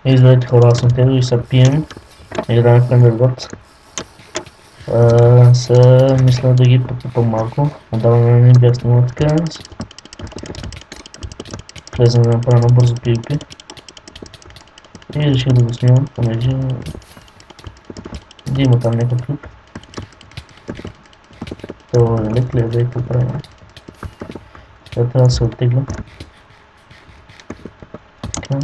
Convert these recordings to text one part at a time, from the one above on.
Извадете хора, аз съм Тедо и са пием. Играем в Underworld. Мисля да ги покупам малко. Отдавна не бях снимал така. Влезем да направя на бързо PvP. И реших да го снимам, понеже да има там някакъв клип. Това е лек ли е да и поправим. Сега трябва да се оттегля. Така.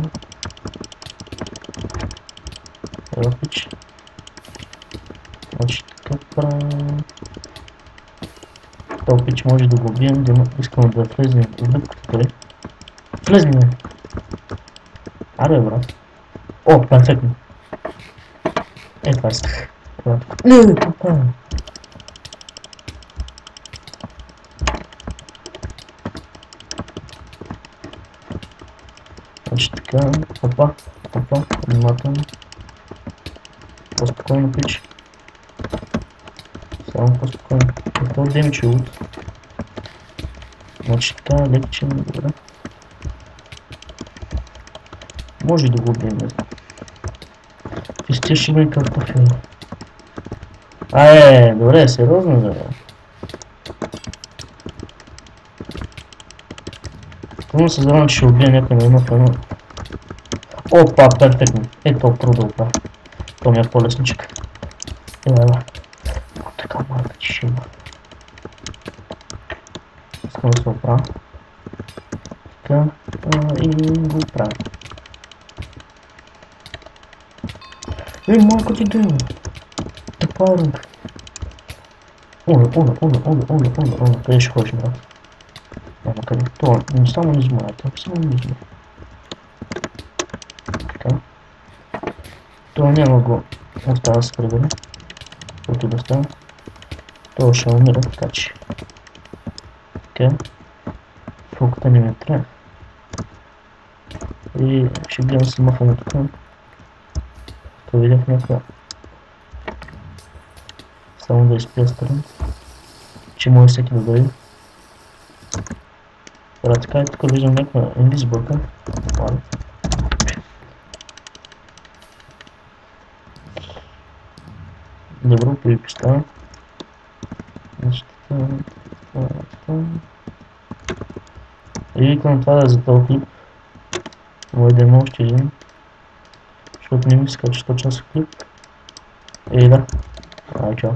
Рапич. Значи така правим. Този пич може да го убием, искам да влезнем в дупката, дори. Влезнем! Аре, брат. О, перфектно. Това исках. Не, това. Значи така, опа, внимателно. По-спокойно пич. Само по-спокойно. Това демидж е лут. Значи така, лекчен, добре. Може да го убием, не знам. Пистиш има и картофил. Добре, сериозно да бе. Трудно се знам, че ще убия някой на едно пълно. Опа, перфектно. Ето продълга. То ми е по-лесничък. Ева. Така малка че ще има. Искам да се оправя. Така. И го оправя. Малко ти дойма. Тъпарък. Оля. Къде ще ходиш, брат? Няма къде. Това само не измая. Така. Това няма го остава да се прибере. Който да става. Това ще умира, така че. Така. Фоката не ми трябва. И ще гледам се мафаме тук. Това видях някаква. Само да изпия страна. Че може всеки да дойде. Брат, така и тук виждам някаква инвизбърка. Добро, PvP става. И викам това да е за този клип. Мой да има още един. Защото не ми се кача 100 часа клип. Да. Чао.